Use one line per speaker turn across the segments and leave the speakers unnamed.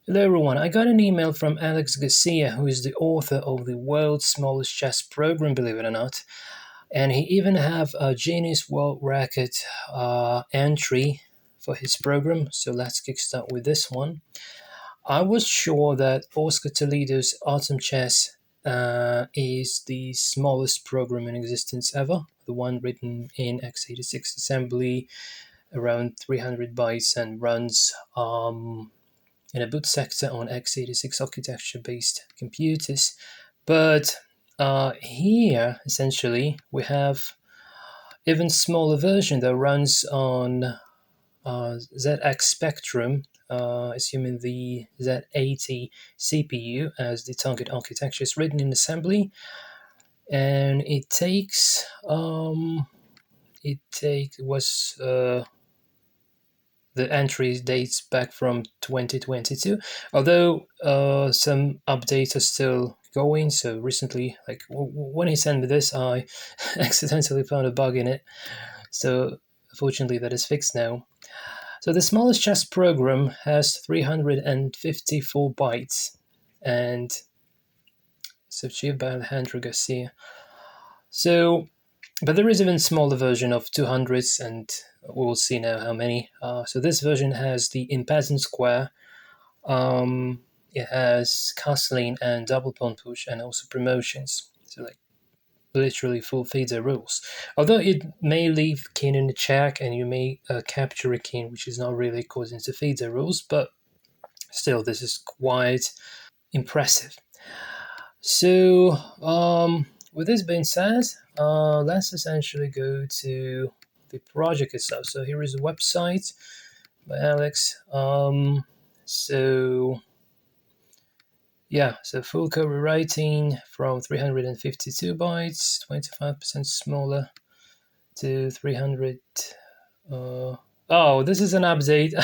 Hello everyone, I got an email from Alex Garcia, who is the author of the world's smallest chess program, believe it or not. And he even have a Guinness World Record entry for his program, so let's kickstart with this one. I was sure that Oscar Toledo's Autumn Chess is the smallest program in existence ever, the one written in x86 assembly, around 300 bytes, and runs in a boot sector on x86 architecture-based computers. But here, essentially, we have even smaller version that runs on ZX Spectrum, assuming the Z80 CPU as the target architecture is written in assembly, and it was the entry dates back from 2022, although some updates are still going. So recently, like when he sent me this, I accidentally found a bug in it. So fortunately, that is fixed now. So the smallest chess program has 354 bytes, and it's achieved by Alejandro Garcia. So, but there is even smaller version of 200s, and we'll see now how many. So this version has the in peasant square. It has castling and double pawn push, and also promotions. So like literally full feeder rules. Although it may leave king in the check, and you may capture a king, which is not really according to feeder rules, but still, this is quite impressive. So, with this being said, let's essentially go to the project itself. So here is a website by Alex. So yeah, so full code rewriting from 352 bytes, 25% smaller, to 300. Oh, this is an update.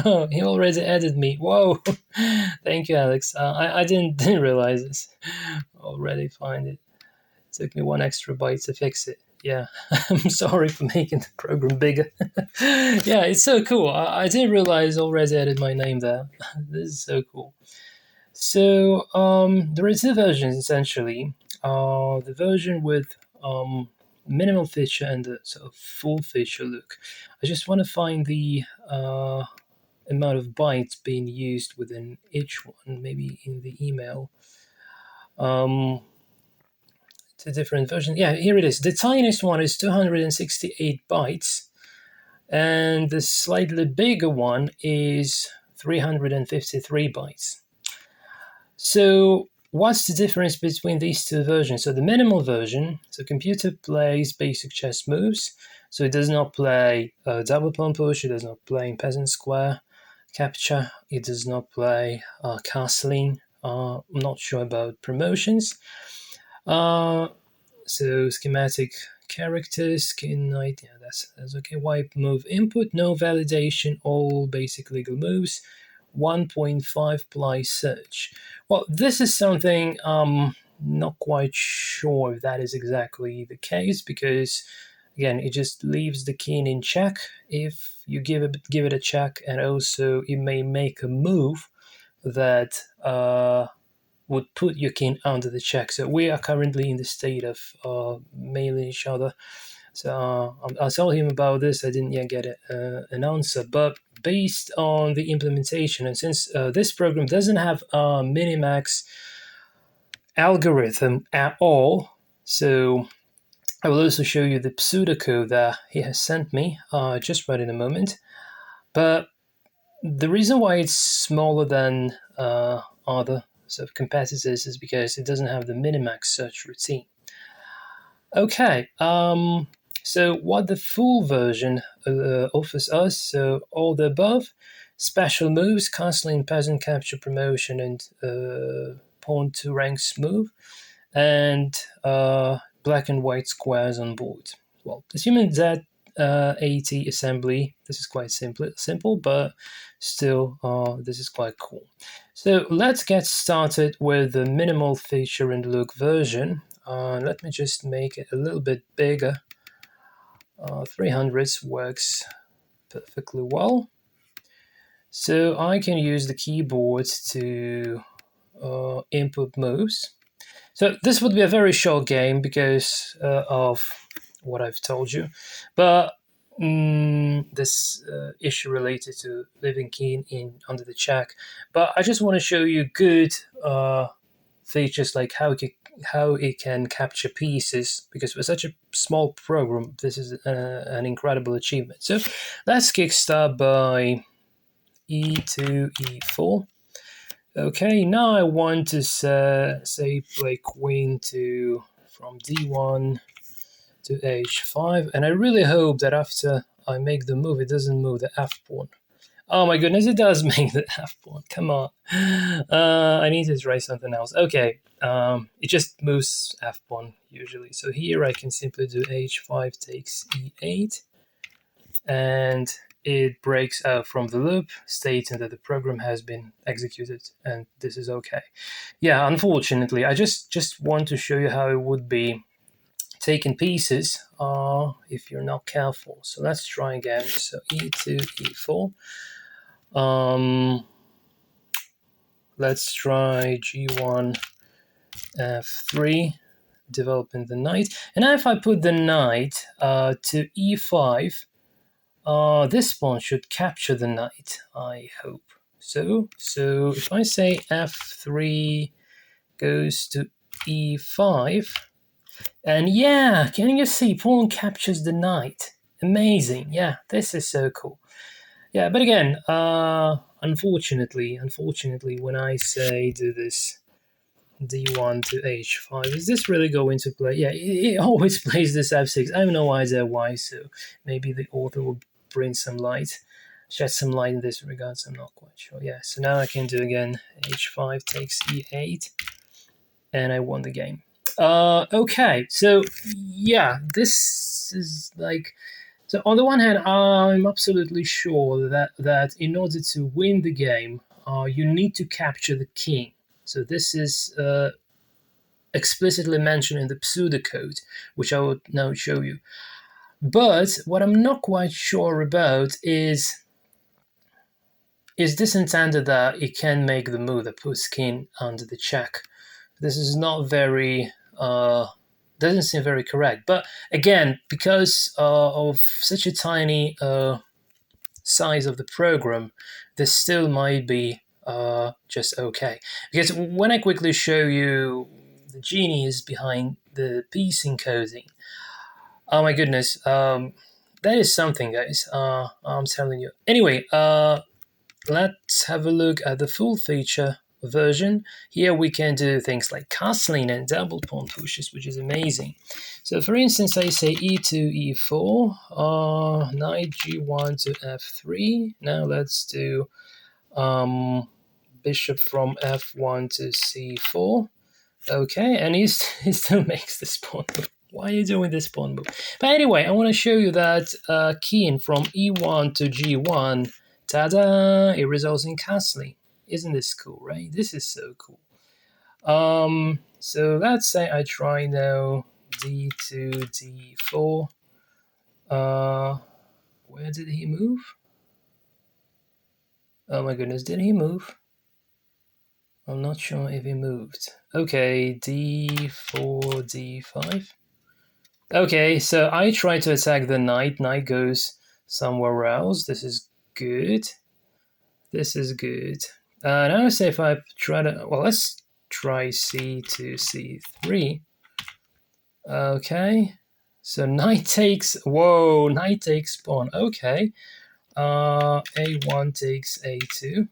Oh, he already added me. Whoa! Thank you, Alex. I didn't realize this. Already find it. Took me one extra byte to fix it. Yeah, I'm sorry for making the program bigger. Yeah, it's so cool. I didn't realize already added my name there. This is so cool. So there are two versions essentially. The version with minimal feature and the sort of full feature look. I just want to find the amount of bytes being used within each one, maybe in the email. Two different versions. Yeah, here it is. The tiniest one is 268 bytes, and the slightly bigger one is 353 bytes. So what's the difference between these two versions? So the minimal version, so computer plays basic chess moves. So it does not play double pawn push, it does not play in peasant square capture, it does not play castling. I'm not sure about promotions. So schematic characters, skin knight, yeah, that's okay. Wipe move input, no validation, all basic legal moves. 1.5 ply search. Well, this is something I'm not quite sure if that is exactly the case, because again, it just leaves the king in check if you give it a check, and also it may make a move that would put your king under the check. So we are currently in the state of mailing each other. So I'll tell him about this. I didn't yet get an answer, but based on the implementation, and since this program doesn't have a minimax algorithm at all, so I will also show you the pseudocode that he has sent me just right in a moment. But the reason why it's smaller than other sort of competitors is because it doesn't have the minimax search routine. Okay, so what the full version offers us, so all the above, special moves, castling, peasant capture, promotion, and pawn to ranks move, and black and white squares on board. Well, assuming that 80 assembly, this is quite simple, but still this is quite cool. So let's get started with the minimal feature and look version. Let me just make it a little bit bigger. 300 works perfectly well. So I can use the keyboard to input moves. So this would be a very short game because of what I've told you, but this issue related to leaving key in under the check. But I just want to show you good features like how it can capture pieces, because for such a small program, this is an incredible achievement. So let's kickstart by e2, e4. Okay, now I want to say play queen to from d1 to h5, and I really hope that after I make the move, it doesn't move the f pawn. Oh my goodness, it does make the f pawn. Come on, I need to try something else. Okay, it just moves f pawn usually. So here I can simply do h5 takes e8, and it breaks out from the loop, stating that the program has been executed, and this is okay. Yeah, unfortunately, I just want to show you how it would be taken pieces if you're not careful. So let's try again. So e2, e4. Let's try g1, f3, developing the knight. And now if I put the knight to e5, this pawn should capture the knight, I hope. So if I say f3 goes to e5, and yeah, can you see pawn captures the knight? Amazing. Yeah, this is so cool. Yeah, but again, unfortunately, when I say do this d1 to h5, is this really going to play? Yeah, it always plays this f6. I have no idea why, so maybe the author will bring some light, shed some light in this regards. I'm not quite sure. Yeah, so now I can do again h5 takes e8, and I won the game. Okay, so yeah, this is like, so on the one hand, I'm absolutely sure that in order to win the game, you need to capture the king. So this is explicitly mentioned in the pseudo code, which I will now show you. But what I'm not quite sure about is this intended that it can make the move that puts king under the check. This is not very doesn't seem very correct. But again, because of such a tiny size of the program, this still might be just okay. Because when I quickly show you the genius behind the piece encoding, oh my goodness, that is something, guys. I'm telling you. Anyway, let's have a look at the full feature version. Here we can do things like castling and double pawn pushes, which is amazing. So for instance, I say e2, e4, knight g1 to f3. Now let's do bishop from f1 to c4. Okay, and he still makes this pawn move. Why are you doing this pawn move? But anyway, I want to show you that keying from e1 to g1, ta-da, it results in castling. Isn't this cool, right? This is so cool. So let's say I try now d2, d4. Where did he move? Oh my goodness, did he move? I'm not sure if he moved. Okay, d4, d5. Okay, so I try to attack the knight. Knight goes somewhere else. This is good. This is good. Now say if I try to, well, let's try c to c3. Okay, so knight takes, whoa, knight takes pawn. Okay, a1 takes a2.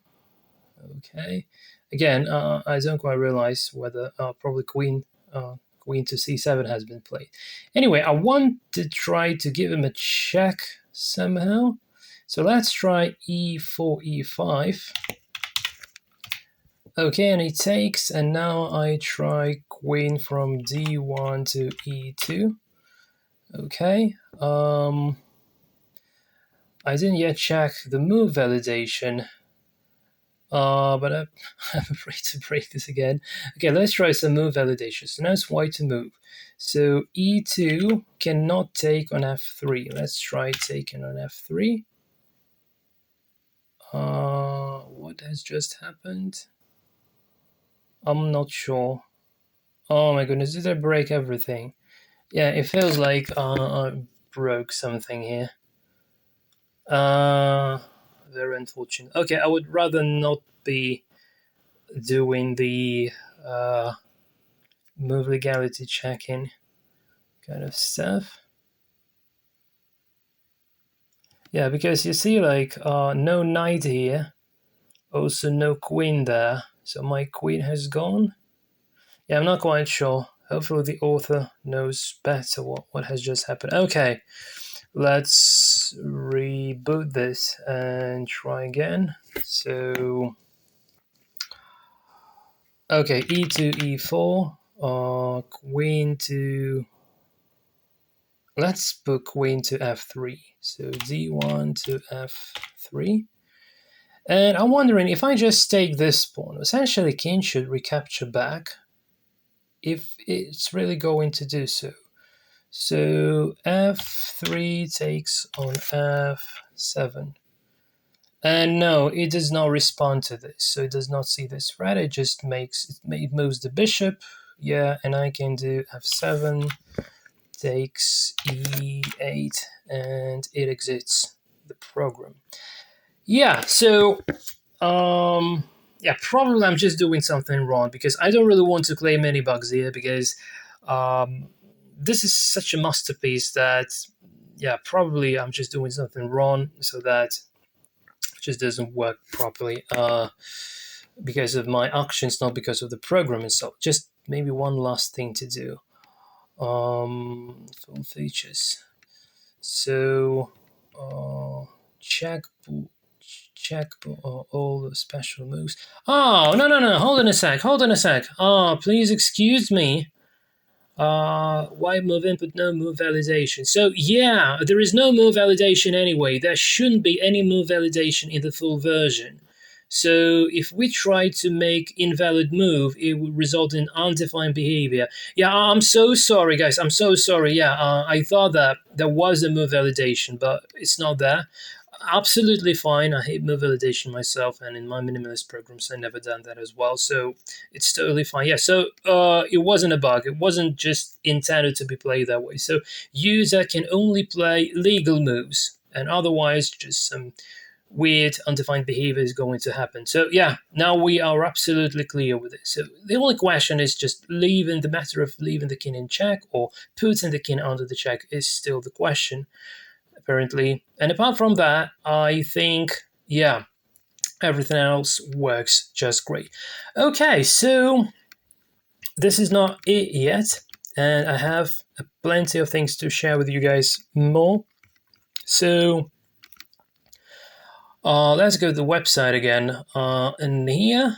Okay, again, I don't quite realize whether probably queen to c7 has been played. Anyway, I want to try to give him a check somehow. So let's try e4, e5. Okay, and he takes, and now I try queen from d1 to e2. Okay, I didn't yet check the move validation. But I'm afraid to break this again. Okay, let's try some move validation. So now it's white to move. So e2 cannot take on f3. Let's try taking on f3. What has just happened? I'm not sure. Oh my goodness, did I break everything? Yeah, it feels like I broke something here. Very unfortunate. Okay, I would rather not be doing the move legality checking kind of stuff. Yeah, because you see, like, no knight here, also no queen there, so my queen has gone. Yeah, I'm not quite sure. Hopefully the author knows better what has just happened. Okay, let's reboot this and try again. So, okay, e2, e4, queen to... Let's put queen to f3. So d1 to f3. And I'm wondering, if I just take this pawn, essentially king should recapture back if it's really going to do so. So f3 takes on f7. And no, it does not respond to this. So it does not see this threat. It just it moves the bishop. Yeah, and I can do f7, takes e8, and it exits the program. Yeah, so yeah, probably I'm just doing something wrong, because I don't really want to claim any bugs here, because this is such a masterpiece that, yeah, probably I'm just doing something wrong, so that it just doesn't work properly because of my actions, not because of the program itself. Just maybe one last thing to do. Full features. So check all the special moves. Oh, no, hold on a sec. Oh, please excuse me. Why move input, no move validation? So yeah, there is no move validation anyway. There shouldn't be any move validation in the full version. So if we try to make invalid move, it would result in undefined behavior. Yeah, I'm so sorry, guys. I'm so sorry. Yeah, I thought that there was a move validation, but it's not there. Absolutely fine. I hate move validation myself, and in my minimalist programs, I never done that as well. So it's totally fine. Yeah. So it wasn't a bug. It wasn't just intended to be played that way. So user can only play legal moves, and otherwise, just some weird undefined behavior is going to happen. So yeah, now we are absolutely clear with it. So the only question is just leaving the matter of leaving the king in check or putting the king under the check is still the question, apparently. And apart from that, I think, yeah, everything else works just great. Okay, so this is not it yet, and I have plenty of things to share with you guys more. So let's go to the website again. And here,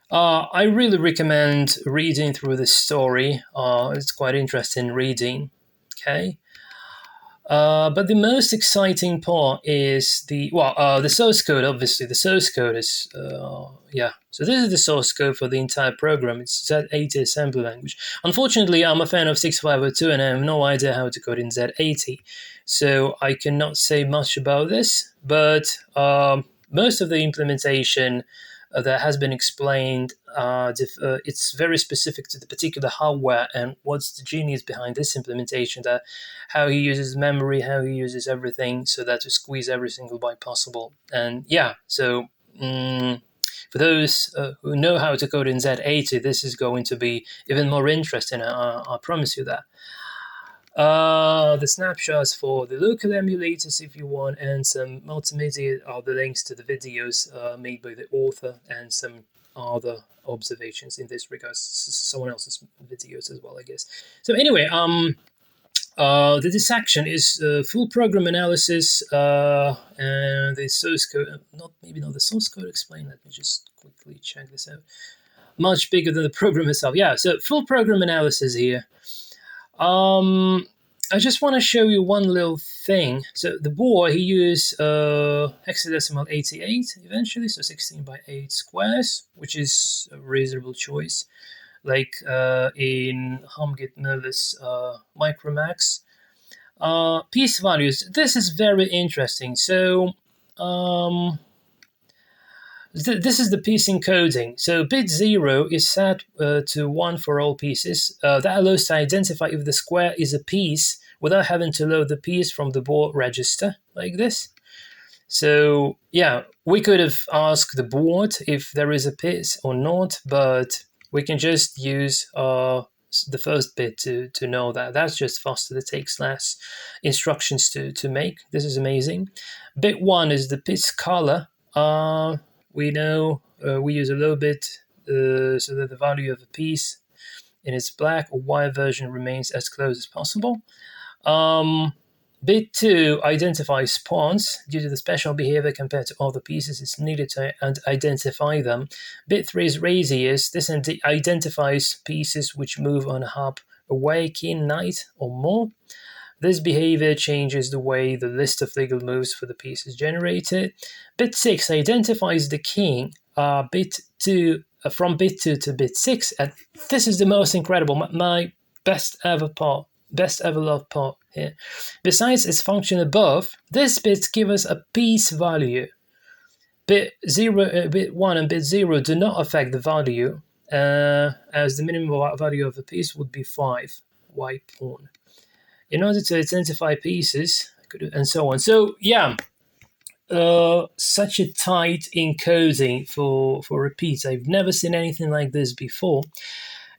I really recommend reading through this story. It's quite interesting reading. Okay. But the most exciting part is the source code. Obviously, the source code is yeah. So this is the source code for the entire program. It's Z80 assembly language. Unfortunately, I'm a fan of 6502, and I have no idea how to code in Z80, so I cannot say much about this. But most of the implementation that has been explained, it's very specific to the particular hardware and what's the genius behind this implementation, that how he uses memory, how he uses everything, so that to squeeze every single byte possible. And yeah, so for those who know how to code in Z80, this is going to be even more interesting, I promise you that. The snapshots for the local emulators if you want, and some multimedia are the links to the videos made by the author, and some other observations in this regard, someone else's videos as well, I guess. So anyway, the section is full program analysis, and the source code, not the source code explained. Let me just quickly check this out. Much bigger than the program itself. Yeah, so full program analysis here. I just want to show you one little thing. So the board, he used hexadecimal 88 eventually, so 16 by 8 squares, which is a reasonable choice, like in HumGit Merlis Micromax. Piece values. This is very interesting. So This is the piece encoding. So bit 0 is set to 1 for all pieces. That allows to identify if the square is a piece without having to load the piece from the board register like this. So yeah, we could have asked the board if there is a piece or not, but we can just use the first bit to know that. That's just faster. It takes less instructions to make. This is amazing. Bit 1 is the piece color. We know we use a low bit so that the value of a piece in its black or white version remains as close as possible. Bit 2 identifies pawns. Due to the special behavior compared to other pieces, it's needed to identify them. Bit 3 is raziest. This identifies pieces which move on a hop away, king, knight, or more. This behavior changes the way the list of legal moves for the piece is generated. Bit 6 identifies the king. Bit 2 from bit 2 to bit 6. And this is the most incredible, my best ever loved part here. Besides its function above, this bit gives us a piece value. Bit 1 and bit 0 do not affect the value, as the minimum value of a piece would be 5, white pawn. In order to identify pieces, and so on. So yeah, such a tight encoding for repeats. I've never seen anything like this before,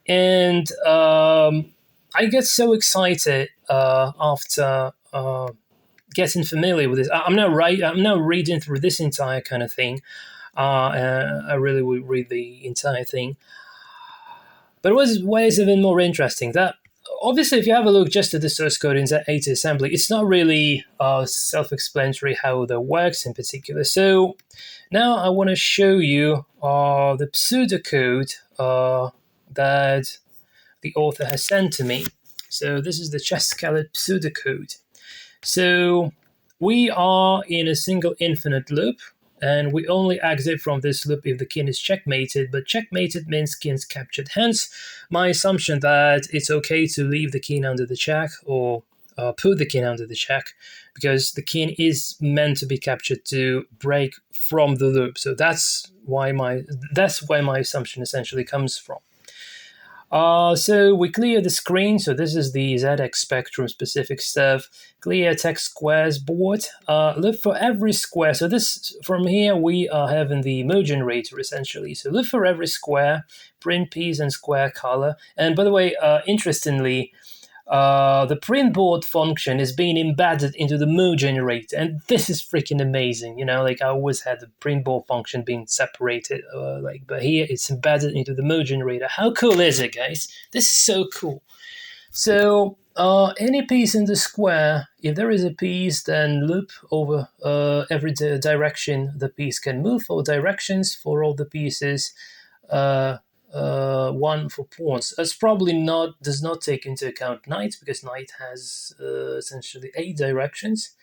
and I get so excited after getting familiar with this. I'm now reading through this entire kind of thing. I really would read the entire thing. But what is even more interesting, that obviously if you have a look just at the source code in Z80 assembly, it's not really self-explanatory how that works in particular. So now I want to show you the pseudocode that the author has sent to me. So this is the chess-colored pseudocode. So we are in a single infinite loop, and we only exit from this loop if the king is checkmated, but checkmated means king's captured. Hence, my assumption that it's okay to leave the king under the check or put the king under the check, because the king is meant to be captured to break from the loop. So that's where my assumption essentially comes from. So we clear the screen. So this is the ZX Spectrum specific stuff. Clear text squares board. Look for every square. So this, from here, we are having the mode generator essentially. So look for every square, print piece and square color. And by the way, interestingly, the print board function is being embedded into the mode generator, and this is freaking amazing. You know, like I always had the print board function being separated, but here it's embedded into the mode generator. How cool is it, guys? This is so cool. So any piece in the square, if there is a piece, then loop over every direction the piece can move, or directions for all the pieces. One for pawns. It's probably does not take into account knight, because knight has essentially 8 directions.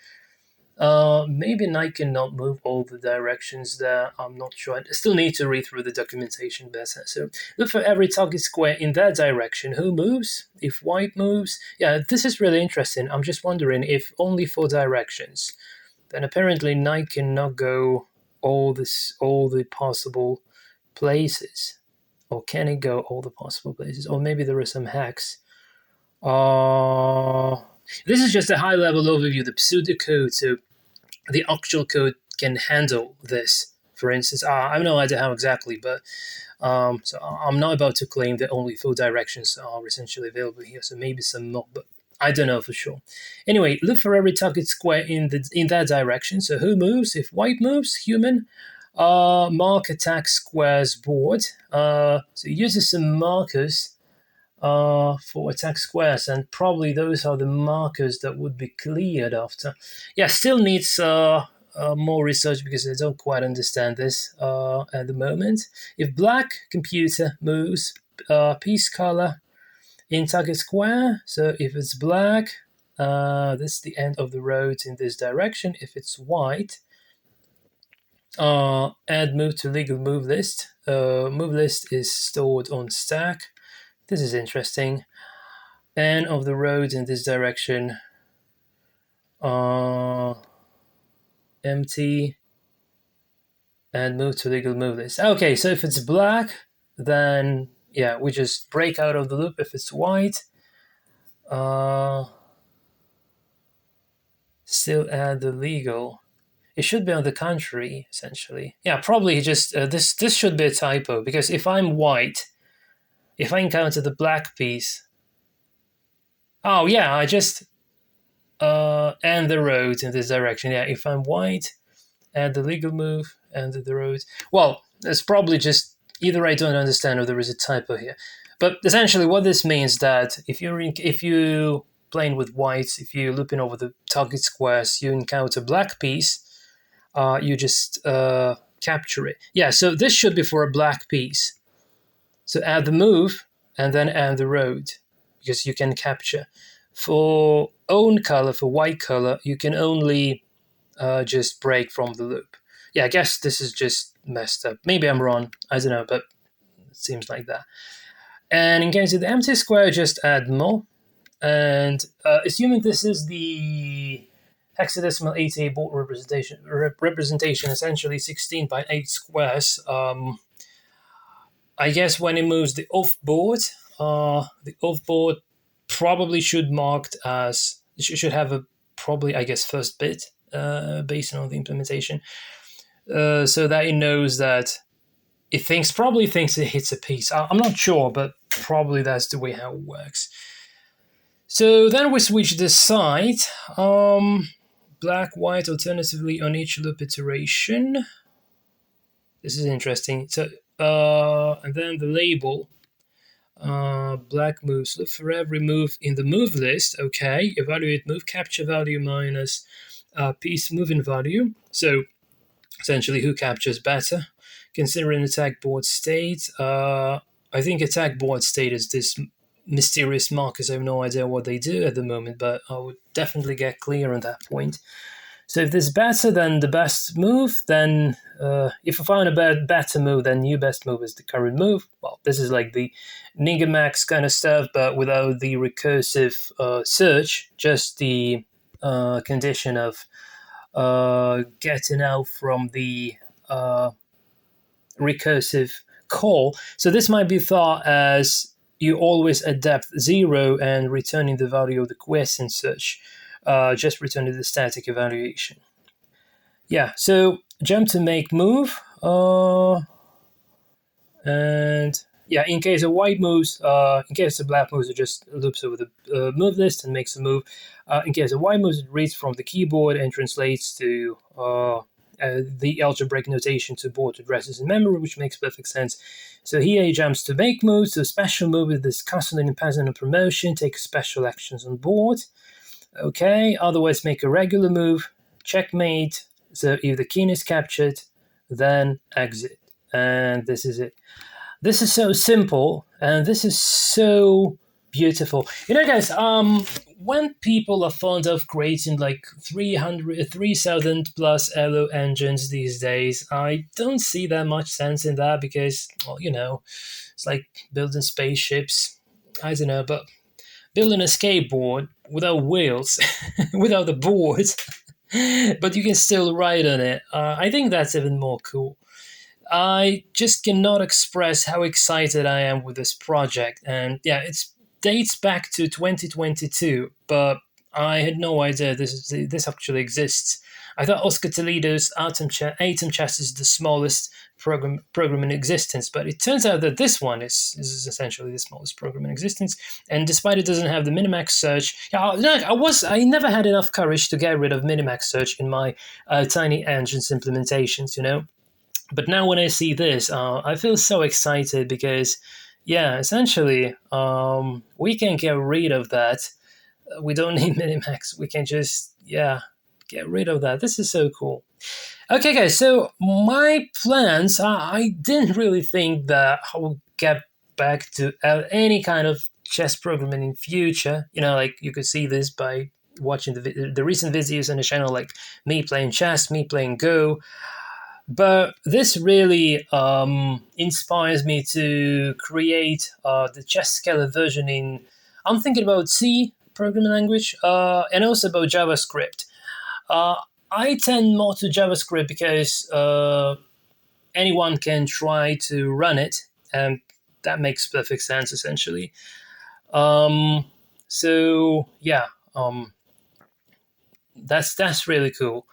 Maybe knight cannot move all the directions there. I'm not sure. I still need to read through the documentation better. So look for every target square in that direction. Who moves? If white moves? Yeah, this is really interesting. I'm just wondering if only 4 directions. Then apparently knight cannot go all the possible places. Or can it go all the possible places? Or maybe there are some hacks. This is just a high-level overview, the pseudocode. So the actual code can handle this. For instance, I have no idea how exactly, but so I'm not about to claim that only 4 directions are essentially available here. So maybe some more, but I don't know for sure. Anyway, look for every target square in that direction. So who moves? If white moves, human. Mark attack squares board. So it uses some markers for attack squares, and probably those are the markers that would be cleared after. Yeah, still needs more research, because I don't quite understand this at the moment. If black computer moves piece color in target square, so if it's black, this is the end of the road in this direction. If it's white, add move to legal move list. Move list is stored on stack. This is interesting. End of the road in this direction. Empty. and move to legal move list. Okay, so if it's black, then yeah, we just break out of the loop. If it's white, still add the legal. It should be on the contrary, essentially. Yeah, probably just this should be a typo, because if I'm white, if I encounter the black piece, oh yeah, I just end the road in this direction. Yeah, if I'm white, add the legal move, end the road. Well, it's probably just either I don't understand or there is a typo here. But essentially, what this means that if you playing with whites, if you're looping over the target squares, you encounter black piece, you just capture it. Yeah, so this should be for a black piece. So add the move and then add the road, because you can capture. For own color, for white color, you can only just break from the loop. Yeah, I guess this is just messed up. Maybe I'm wrong. I don't know, but it seems like that. And in case of the empty square, just add more. And assuming this is the hexadecimal 88 board representation, essentially 16 by 8 squares, I guess when it moves the off board probably should marked as, should have a probably, I guess, first bit based on the implementation, so that it knows that probably thinks it hits a piece. I'm not sure, but probably that's the way how it works. So then we switch the side, black, white, alternatively on each loop iteration. This is interesting. So and then the label, black moves. Look for every move in the move list. Okay, evaluate move, capture value minus piece moving value. So essentially, who captures better? Consider an attack board state. I think attack board state is this mysterious markers. I have no idea what they do at the moment, but I would definitely get clear on that point. So if this is better than the best move, then if I find a better move, then new best move is the current move. Well, this is like the Nigamax kind of stuff, but without the recursive search, just the condition of getting out from the recursive call. So this might be thought as you always at depth 0 and returning the value of the question search, just returning the static evaluation. Yeah, so jump to make move, and yeah, in case of white moves, in case of black moves, it just loops over the move list and makes a move. In case of white moves, it reads from the keyboard and translates to the algebraic notation to board addresses in memory, which makes perfect sense. So here he jumps to make moves, so special move with this constant and pattern promotion, take special actions on board. Okay, otherwise make a regular move, checkmate. So if the king is captured, then exit. And this is it. This is so simple, and this is so beautiful. You know, guys, when people are fond of creating like 3,000 plus LO engines these days, I don't see that much sense in that, because, well, you know, it's like building spaceships. I don't know, but building a skateboard without wheels, without the board, but you can still ride on it. I think that's even more cool. I just cannot express how excited I am with this project. And yeah, it dates back to 2022, but I had no idea this actually exists. I thought Oscar Toledo's Atom Chess is the smallest program in existence, but it turns out that this one is essentially the smallest program in existence. And despite it doesn't have the minimax search, I never had enough courage to get rid of minimax search in my tiny engines implementations, you know. But now when I see this, I feel so excited, because, yeah, essentially, we can get rid of that. We don't need minimax. We can just, get rid of that. This is so cool. Okay, guys, so my plans, I didn't really think that I will get back to any kind of chess programming in future. You know, like, you could see this by watching the recent videos on the channel, like me playing chess, me playing Go. But this really inspires me to create the chess scalar version in, I'm thinking about C programming language, and also about JavaScript. I tend more to JavaScript because anyone can try to run it, and that makes perfect sense essentially. Um, so yeah, that's really cool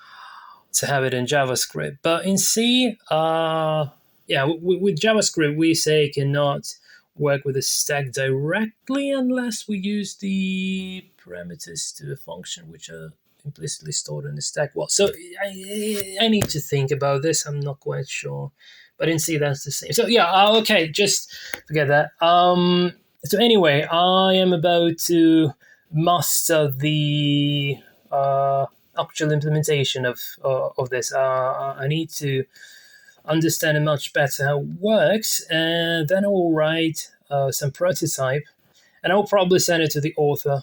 to have it in JavaScript. But in C, yeah, with JavaScript, we say cannot work with a stack directly unless we use the parameters to the function, which are implicitly stored in the stack. Well, so I need to think about this. I'm not quite sure. But in C, that's the same. So yeah, okay, just forget that. So anyway, I am about to master the actual implementation of this. I need to understand it much better how it works, and then I will write some prototype, and I will probably send it to the author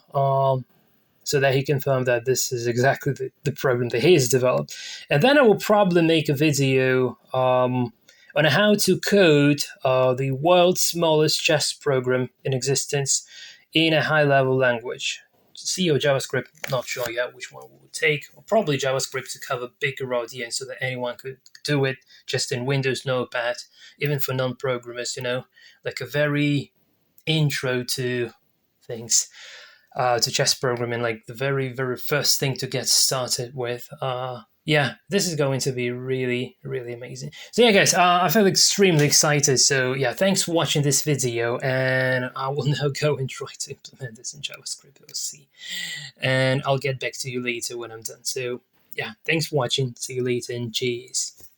so that he confirmed that this is exactly the problem that he has developed. And then I will probably make a video on how to code the world's smallest chess program in existence in a high-level language. C or JavaScript, not sure yet which one we would take. Or probably JavaScript to cover bigger audience so that anyone could do it just in Windows Notepad, even for non-programmers, like a very intro to things, to chess programming, like the very, very first thing to get started with. Yeah, this is going to be really, really amazing. So yeah, guys, I feel extremely excited. So yeah, thanks for watching this video, and I will now go and try to implement this in JavaScript or C, and I'll get back to you later when I'm done. So yeah, thanks for watching. See you later, and cheers.